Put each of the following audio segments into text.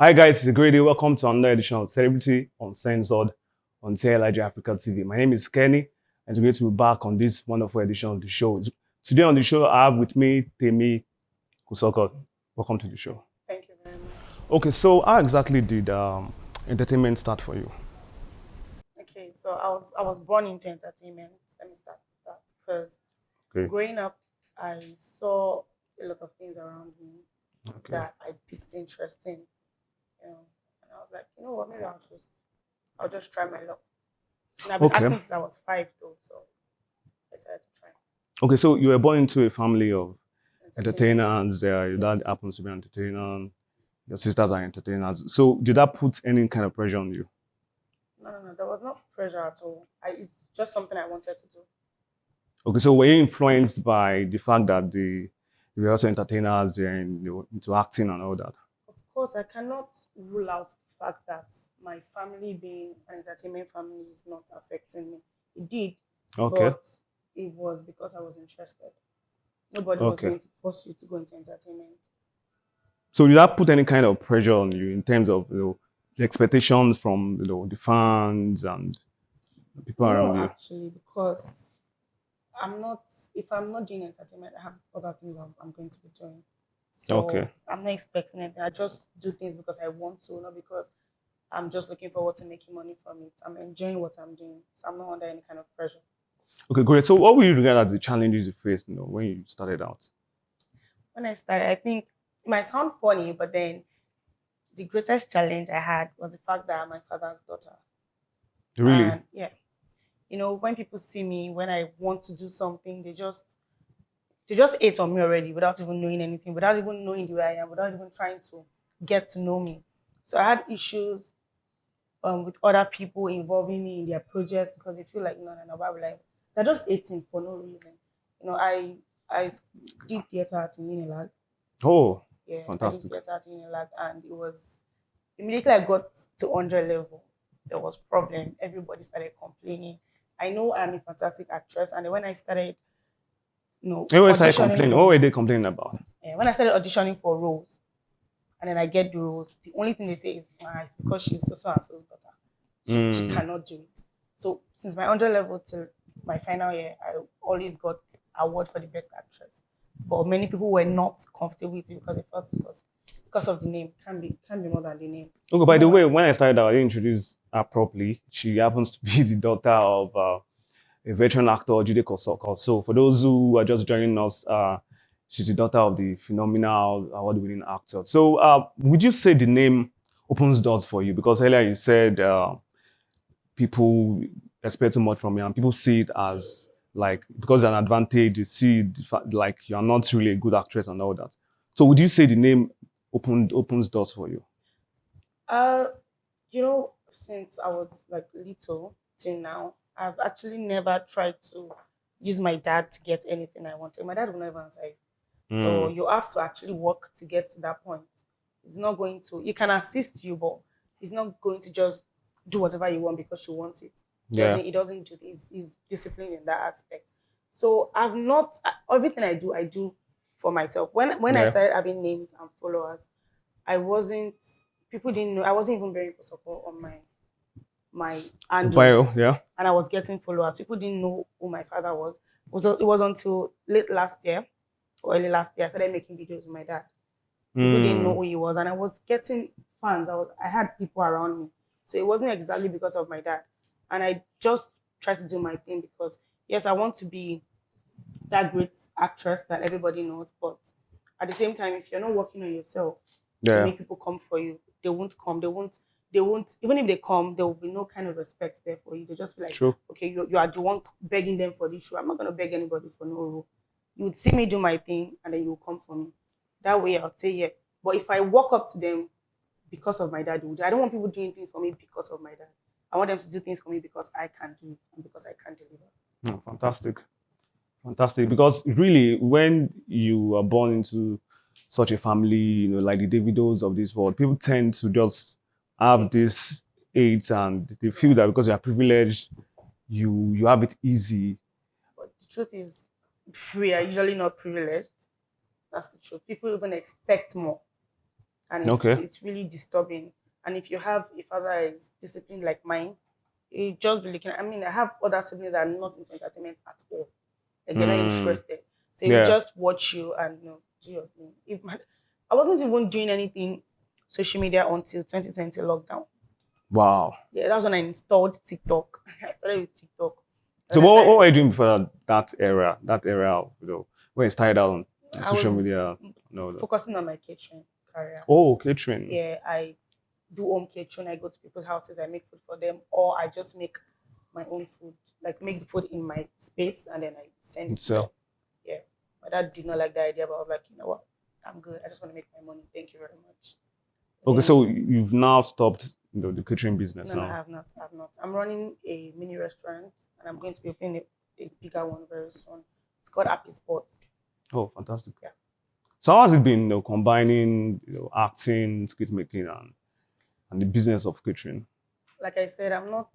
Hi guys, it's a great day. Welcome to another edition of Celebrity Uncensored on TLIG Africa TV. My name is Kenny, and it's great to be back on this wonderful edition of the show. Today on the show, I have with me Temi Kosoko. Welcome to the show. Thank you very much. Okay, so how exactly did entertainment start for you? Okay, so I was born into entertainment. Let me start with that because Okay, growing up, I saw a lot of things around me okay, that I picked interest in, and I was like, you know what, maybe I'll just try my luck. And I've been okay, acting since I was 5 though, so I decided to try okay. So you were born into a family of entertainment. entertainers. Your dad Yes. happens to be an entertainer. Your sisters are entertainers. So did that put any kind of pressure on you? No. There was no pressure at all. It's just something I wanted to do. Okay, so were you influenced by the fact that they were also entertainers and they were into acting and all that? Of course, I cannot rule out the fact that my family being an entertainment family is not affecting me. It did, Okay, but it was because I was interested. Nobody was okay. going to force you to go into entertainment. So did that put any kind of pressure on you in terms of the expectations from the fans and the people around No, you? actually, because I'm not, if I'm not doing entertainment, I have other things I'm going to be doing. Okay, So I'm not expecting anything. I just do things because I want to, not because I'm just looking forward to making money from it. I'm enjoying what I'm doing. So I'm not under any kind of pressure. okay, great. So what would you regard as the challenges you faced, when you started out? When I started, I think it might sound funny, but then the greatest challenge I had was the fact that I'm my father's daughter. Really? And yeah, when people see me, when I want to do something, they just hate on me already without even knowing anything, without even knowing the way I am, without even trying to get to know me. So I had issues with other people involving me in their projects because they feel like no, why would I? They're just hating for no reason. I did theater at Unilag. Oh, Yeah, I did fantastic. theater at Unilag, and it was immediately I got to 100 level. There was problem. Everybody started complaining. I know I'm a fantastic actress, and then when I started, Everyone started auditioning complaining. What for, were they complaining about? when I started auditioning for roles, and then I get the roles, the only thing they say is, it's because she's so and so's daughter. She Mm. cannot do it. So since my 100 level till my final year, I always got award for the best actress. But many people were not comfortable with it because they felt it was because of the name. Can't be more than the name. Okay, by the No, way, when I started out, I didn't introduce her properly. She happens to be the daughter of a veteran actor, Temi Kosoko. So for those who are just joining us, she's the daughter of the phenomenal award-winning actor. So would you say the name opens doors for you? Because earlier you said people expect too much from you, and people see it as like because it's an advantage. They see like you're not really a good actress and all that. So would you say the name opens doors for you? uh, since I was like little till now, I've actually never tried to use my dad to get anything I wanted. My dad will never answer you. So Mm, you have to actually work to get to that point. It's not going to, you can assist you, but it's not going to just do whatever you want because you want it. yeah. It doesn't do this. He's disciplined in that aspect. So I've not, everything I do for myself. When I Yeah. started having names and followers, I wasn't, people didn't know, I wasn't even very support on my handles, Bio, yeah. and I was getting followers. People didn't know who my father was. It was until late last year or early last year I started making videos with my dad. People didn't know Mm. who he was, and I was getting fans. I had people around me, so it wasn't exactly because of my dad. And I just tried to do my thing because yes, I want to be that great actress that everybody knows, but at the same time, if you're not working on yourself to Yeah. make people come for you, they won't come. They won't, even if they come, there will be no kind of respect there for you. They just feel like, True. okay, you are the one begging them for this show. I'm not gonna beg anybody for no role. You would see me do my thing and then you will come for me. That way I'll say yeah. But if I walk up to them because of my dad, I don't want people doing things for me because of my dad. I want them to do things for me because I can do it and because I can deliver. Mm, fantastic. Fantastic. Because really, when you are born into such a family, like the Davidos of this world, people tend to just have It, this aids and they feel yeah. that because you are privileged, you have it easy. But the truth is, we are usually not privileged. That's the truth. People even expect more. and Okay. it's really disturbing. And if you have a father that is disciplined like mine, you just be looking. I mean, I have other siblings that are not into entertainment at all. Like they're not Hmm. interested. So you Yeah. just watch you and do your thing. I wasn't even doing anything social media until 2020 lockdown. Wow. Yeah, that's when I installed TikTok. I started with TikTok. So And I what started were you doing before that era? That era, when you started out on I social was media and all that. focusing on my catering career. Oh, catering. Yeah, I do home catering. I go to people's houses, I make food for them, or I just make my own food, like make the food in my space and then I send it to them. So Yeah. My dad did not like the idea, but I was like, you know what? I'm good. I just want to make my money. Thank you very much. And okay, then so you've now stopped the catering business no, no, I now. have not. I have not. I'm running a mini restaurant and I'm going to be opening a bigger one very soon. It's called Happy Sports. Oh, fantastic. Yeah. So how has it been, combining, acting, skit making, and the business of catering? Like I said, I'm not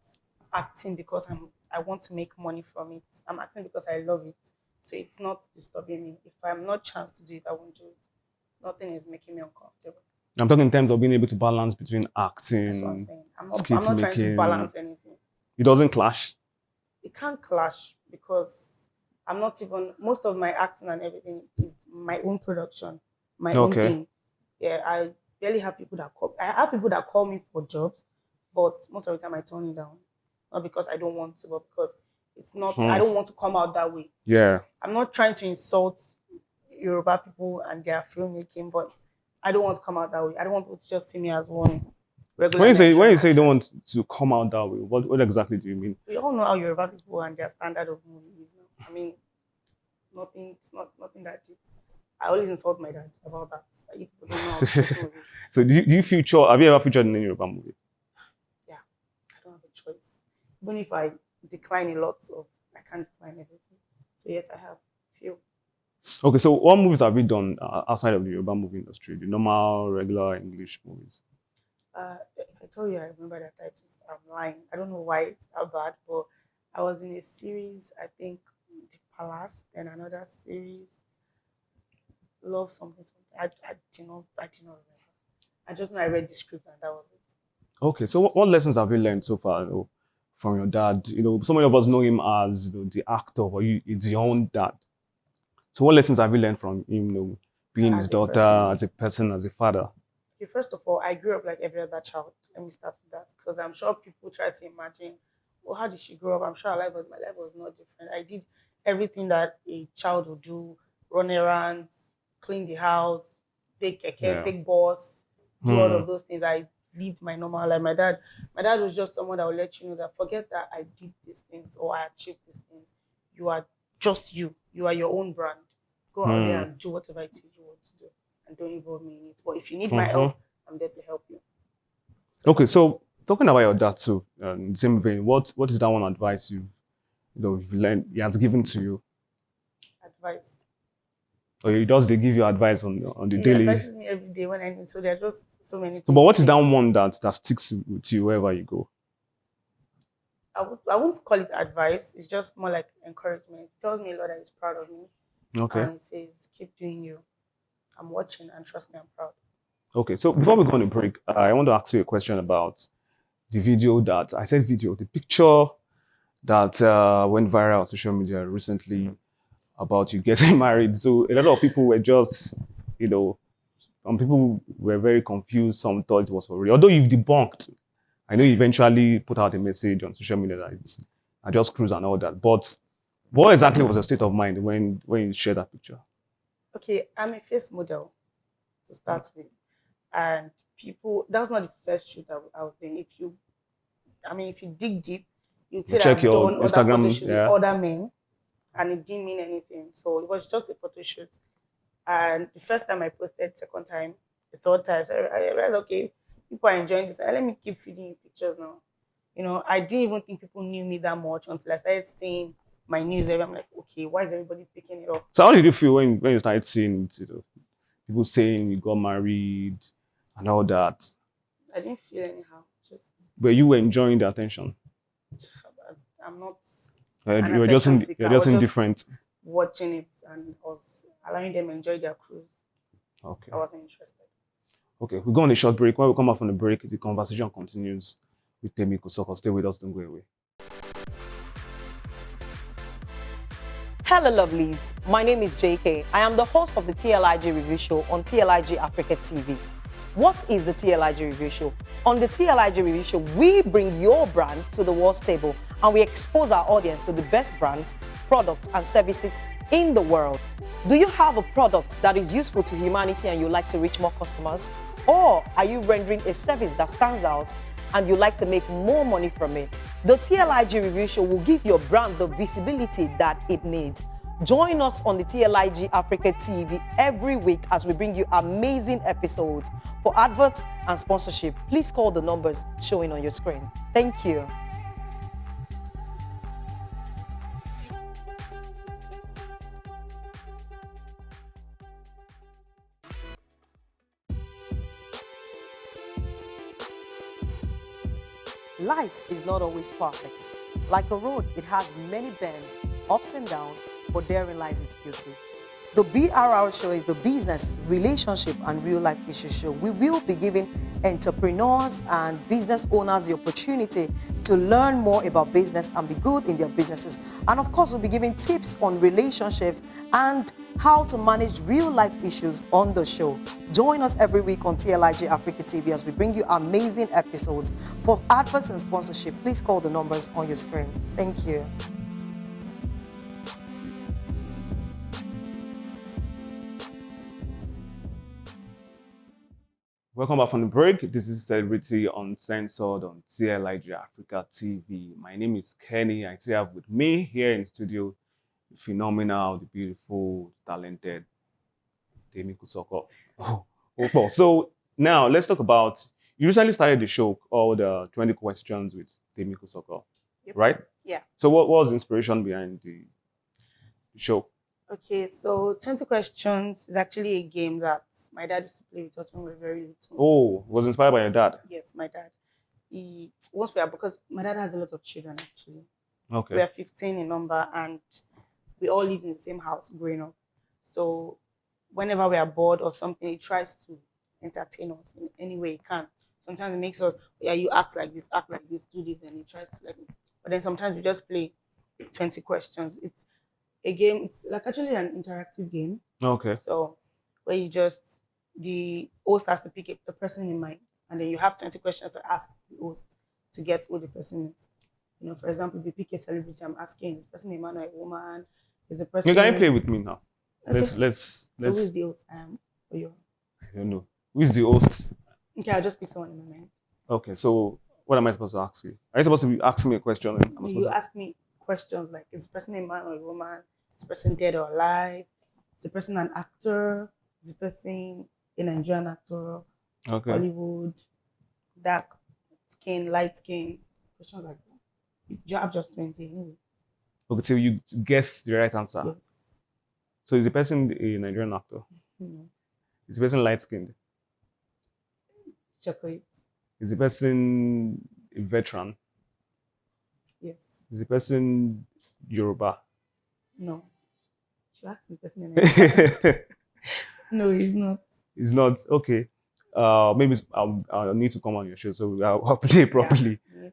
acting because I want to make money from it. I'm acting because I love it. So it's not disturbing me. If I'm not chance to do it, I won't do it. Nothing is making me uncomfortable. I'm talking in terms of being able to balance between That's what I'm acting, saying. I'm skit not trying to making. balance anything. It doesn't clash. It can't clash because I'm not even most of my acting and everything is my own production, my own Okay. thing. Yeah, I barely have people that call. I have people that call me for jobs, but most of the time I turn it down. Not because I don't want to, but because it's not. I Hmm. don't want to come out that way. Yeah. I'm not trying to insult Yoruba people and their filmmaking, but I don't want to come out that way. I don't want people to just see me as one regular When Nigerian you say you don't actress. want to come out that way, what exactly do you mean? We all know how Yoruba people and their standard of movie is now. I mean, nothing. It's not nothing that deep. I always insult my dad about that. Like, you people don't know how to shoot movies. So do you feature? Have you ever featured in any Yoruba movie? Yeah, I don't have a choice. Even if I decline a lot of, I can't decline everything. So yes, I have few. Okay, so what movies have you done outside of the Yoruba movie industry? The normal, regular English movies. If I told you I remember that titles, I'm lying. I don't know why it's that bad, but I was in a series. I think The Palace, then another series, Love something something. I did not remember. I just know I read the script and that was it. Okay, so what lessons have you learned so far, from your dad? So many of us know him as, the actor, but it's your own dad. So what lessons have you learned from him, being his As a daughter, person, as a person, as a father? okay, first of all, I grew up like every other child. Let me start with that because I'm sure people try to imagine, well, how did she grow up? I'm sure my life was not different. I did everything that a child would do: run errands, clean the house, take keke, Yeah. take bus, do all Hmm. of those things. I lived my normal life. My dad was just someone that would let you know that forget that I did these things or I achieved these things. You are just you. You are your own brand. Go out there Hmm. and do whatever it is you want to do and don't involve me in it. But if you need my Hmm. help, I'm there to help you. So Okay, that's it. so talking about your dad too, in the same vein, what is that one advice you've learned he has given to you, Advice. or he does they give you advice on the He daily? advises me every day when I need. So there are just so many So, but things he what is that says. one that sticks with you wherever you go? I won't call it advice. It's just more like encouragement. He tells me a lot that he's proud of me, Okay. and he says, "Keep doing you. I'm watching, and trust me, I'm proud." Okay. So before we go on a break, I want to ask you a question about the video that I said video, the picture that went viral on social media recently about you getting married. So a lot of people were just, some people were very confused. Some thought it was for real. Although you've debunked, I know you eventually put out a message on social media that it's I just cruise and all that. But what exactly was your state of mind when you shared that picture? Okay, I'm a face model to start with, and people. That's not the first shoot I was doing. If you dig deep, you'd You see that check I've your done other photo Instagram, shoots with yeah. other men, and it didn't mean anything. So it was just a photo shoot. And the first time I posted, second time, the third time, so I realized, okay, people are enjoying this. Let me keep feeding you pictures now. I didn't even think people knew me that much until I started seeing my news. I'm like, okay, why is everybody picking it up? So how did you feel when you started seeing it, people saying you got married and all that? I didn't feel anyhow. Just Were you enjoying the attention? I'm not an You're just attention seeker. you're I just was just indifferent. watching it and was allowing them enjoy their cruise. Okay. I wasn't interested. Okay, we go on a short break. When we come back from the break, the conversation continues with Temi Kosoko. Stay with us, don't go away. Hello, lovelies. My name is JK. I am the host of the TLIG Review Show on TLIG Africa TV. What is the TLIG Review Show? On the TLIG Review Show, we bring your brand to the world's table and we expose our audience to the best brands, products, and services in the world. Do you have a product that is useful to humanity and you'd like to reach more customers? Or are you rendering a service that stands out and you'd like to make more money from it? The TLIG Review Show will give your brand the visibility that it needs. Join us on the TLIG Africa TV every week as we bring you amazing episodes. For adverts and sponsorship, please call the numbers showing on your screen. Thank you. Life is not always perfect. Like a road, it has many bends, ups and downs, but therein lies its beauty. The BRR show is the business, relationship, and real life issue show. We will be giving entrepreneurs and business owners the opportunity to learn more about business and be good in their businesses. And of course, we'll be giving tips on relationships and how to manage real life issues on the show. Join us every week on TLIG Africa TV as we bring you amazing episodes. For adverts and sponsorship, please call the numbers on your screen. Thank you. Welcome back from the break. This is Celebrity Uncensored on TLIG Africa TV. My name is Kenny. I still have with me here in the studio the phenomenal, the beautiful, talented Temi Kosoko. Oh. So now let's talk about, you recently started the show called 20 Questions with Temi Kosoko, Yep. right? Yeah. So what was the inspiration behind the show? Okay, so 20 Questions is actually a game that my dad used to play with us when we were very little. Oh, was inspired by your dad? Yes, my dad. Once we are, because my dad has a lot of children actually. Okay. We are 15 in number and we all live in the same house growing up. So whenever we are bored or something, he tries to entertain us in any way he can. Sometimes it makes us, yeah, you act like this, do this, and he tries to like, but then sometimes we just play 20 questions. It's a game, it's like actually an interactive game. Okay. So where the host has to pick a person in mind, and then you have 20 questions to ask the host to get who the person is. You know, for example, if you pick a celebrity, I'm asking, is the person a man or a woman? Is the person... You can play with me now. Okay. Let's. So who is the host? Or you? I don't know. Who is the host? Okay, I'll just pick someone in my mind. Okay, so what am I supposed to ask you? Are you supposed to be asking me a question? You ask me questions like, is the person a man or a woman? Is the person dead or alive? Is the person an actor? Is the person a Nigerian actor? Okay. Hollywood, dark skin, light skin, questions like that. You have just 20 anyway. Okay, so you guess the right answer. Yes. So is the person a Nigerian actor? No. Is the person light skinned? Chocolate. Is the person a veteran? Yes. Is the person Yoruba? No. You ask the person in Nigeria. No, he's not. He's not. Okay. Maybe I'll need to come on your show, so I'll play properly. Yeah,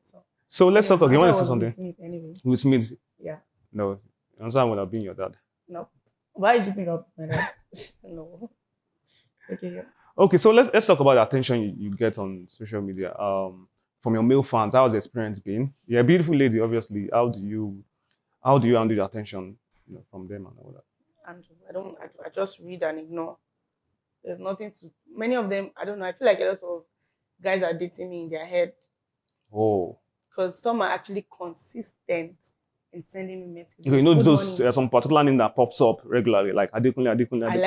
so let's talk. Okay, you want to say something? Will Smith anyway. Will Smith? Yeah. No. Answer when I've been your dad. No. Why did you think of my dad? No. Okay. Yeah. Okay, so let's talk about the attention you get on social media. From your male fans, how's the experience been? You're a beautiful lady, obviously. How do you handle the attention, from them and all that? And I just read and ignore. There's nothing to, many of them, I don't know, I feel like a lot of guys are dating me in their head. Oh. Because some are actually consistent in sending me messages. Okay, there's some particular name that pops up regularly, like Adekunle.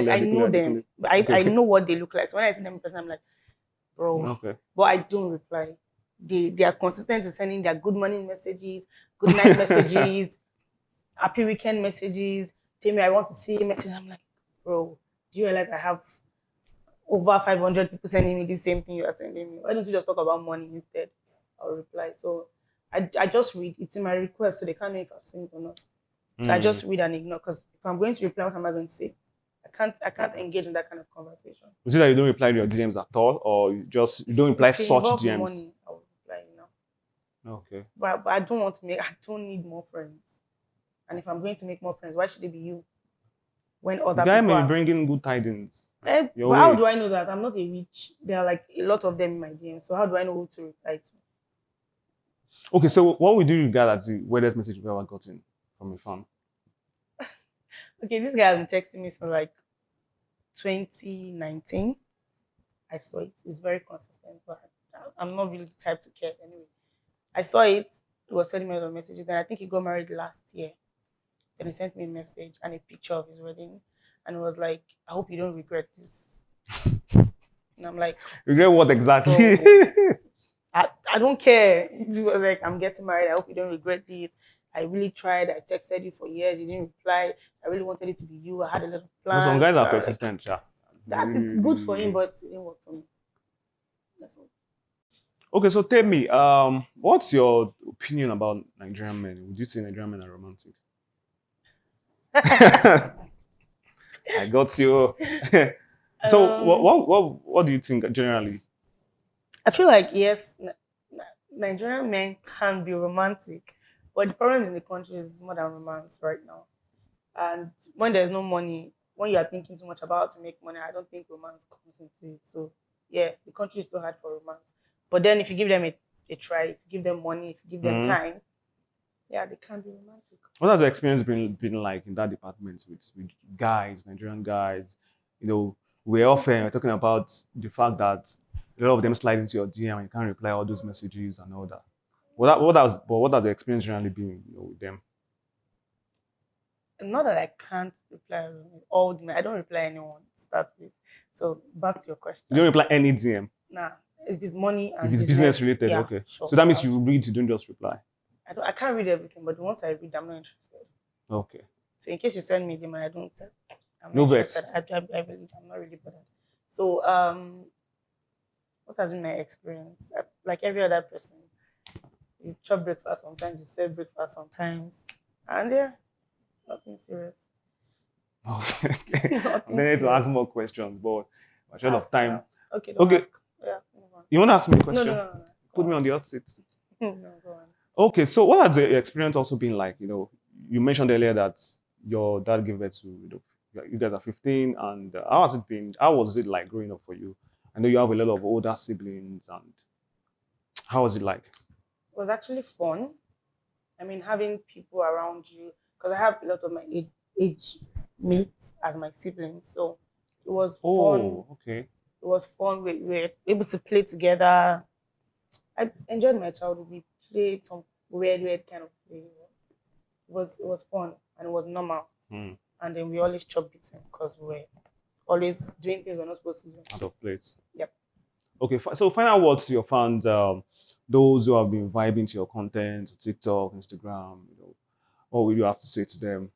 I know them. I know what they look like. So when I see them in person, I'm like, bro. Okay. But I don't reply. They are consistent in sending their good morning messages, good night messages, happy weekend messages. Tell me I want to see a message. I'm like, bro, do you realize I have over 500 people sending me the same thing you are sending me? Why don't you just talk about money instead? I'll reply. So I just read. It's in my request, so they can't know if I've seen it or not. So I just read and ignore, because if I'm going to reply, what am I going to say? I can't engage in that kind of conversation. Is it that you don't reply to your DMs at all, or you don't reply If it such involves DMs? money, I will reply, you know. Okay. But I don't want to make. I don't need more friends. And if I'm going to make more friends, why should it be you? When The other guy people may be are. bringing good tidings. Your But how way. do I know that? I'm not a rich. There are like a lot of them in my DMs. So how do I know who to reply to? Okay, so what would you regard as the weirdest message you've ever gotten from a fan? Okay, this guy has been texting me since like 2019. I saw it. It's very consistent, but I'm not really the type to care anyway. I saw it. He was sending me a lot of messages. Then I think he got married last year. Then he sent me a message and a picture of his wedding. And it was like, I hope you don't regret this. And I'm like, Regret what exactly? I don't care. It was like, I'm getting married. I hope you don't regret this. I really tried. I texted you for years. You didn't reply. I really wanted it to be you. I had a lot of Well, plans. some guys So are I was like, persistent, yeah. it's good for him, but it didn't work for me. That's all. Okay, so tell me, what's your opinion about Nigerian men? Would you say Nigerian men are romantic? I got you. So, what do you think generally? I feel like yes, Nigerian men can be romantic, but the problem in the country is more than romance right now. And when there's no money, when you are thinking too much about how to make money, I don't think romance comes into it. So yeah, the country is still hard for romance. But then if you give them a try, if you give them money, if you give them time, yeah, they can be romantic. What has the experience been like in that department with guys, Nigerian guys? You know, we're often talking about the fact that a lot of them slide into your DM and you can't reply all those messages and all that. What has the experience generally been, with them? Not that I can't reply all the men. I don't reply anyone to start with. So back to your question. You don't reply any DM. Nah, if it's money and If it's business related, yeah, okay. sure, So that means you read, you don't just reply. I can't read everything, but once I read, I'm not interested. Okay. So in case you send me them and I don't send, I'm No not vex. interested. I'm not really bothered. So what has been my experience? Like every other person, you chop breakfast sometimes, you serve breakfast sometimes, and yeah, nothing serious. Okay. Nothing I need to ask serious. more questions, but we're short of Ask time. now. Okay, don't Okay. ask. Yeah, move on. You want to ask me a No, question? no. Put Go me on the hot seat. No, go on. Okay, so what has the experience also been like? You mentioned earlier that your dad gave birth to, you guys are 15, and how has it been? How was it like growing up for you? I know you have a lot of older siblings, and how was it like? It was actually fun. I mean, having people around you, because I have a lot of my age mates as my siblings, so it was fun. Oh, okay. It was fun. We were able to play together. I enjoyed my childhood. We played some weird kind of play. It was fun and it was normal. Hmm. And then we always chop beating because we were always doing things we're not supposed to do. Out of place. Yep. Okay, so final words to your fans, those who have been vibing to your content, TikTok, Instagram, what will you have to say to them?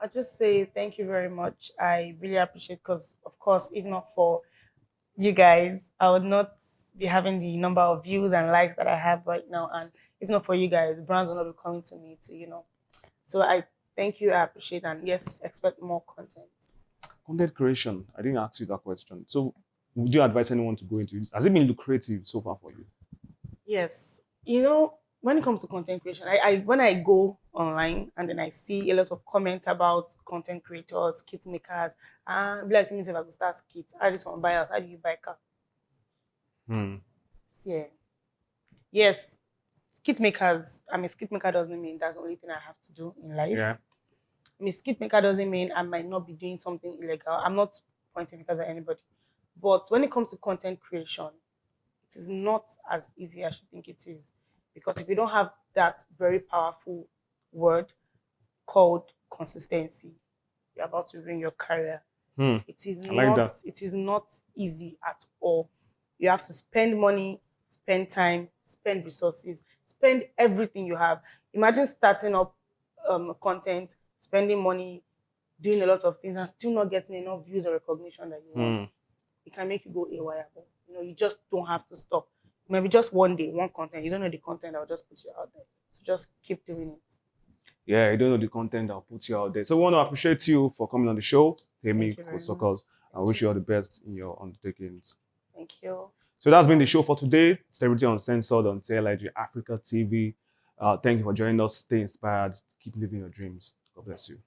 I just say thank you very much. I really appreciate because, of course, if not for you guys, I would not be having the number of views and likes that I have right now. And if not for you guys, brands will not be coming to me to. So I thank you. I appreciate, and yes, expect more content. Content creation. I didn't ask you that question. So, would you advise anyone to go into it? Has it been lucrative so far for you? Yes. When it comes to content creation, I when I go online and then I see a lot of comments about content creators, kit makers, and bless me if I go start skit. How this one buy us? How do you buy car? Yeah. Yes. Skit makers, skit maker doesn't mean that's the only thing I have to do in life. Yeah. Skit maker doesn't mean I might not be doing something illegal. I'm not pointing because of anybody. But when it comes to content creation, it is not as easy as you think it is. Because if you don't have that very powerful word called consistency, you're about to ruin your career. It is not easy at all. You have to spend money, spend time, spend resources, spend everything you have. Imagine starting up content, spending money, doing a lot of things, and still not getting enough views or recognition that you want. It can make you go haywire. You just don't have to stop. Maybe just one day, one content. You don't know the content that will just put you out there. So just keep doing it. Yeah, you don't know the content that will put you out there. So we want to appreciate you for coming on the show, Temi Thank you very Kosoko. much. I wish you all the best in your undertakings. Thank you. So that's been the show for today. Celebrity Uncensored on TLIG Africa TV. Thank you for joining us. Stay inspired. Keep living your dreams. God bless you.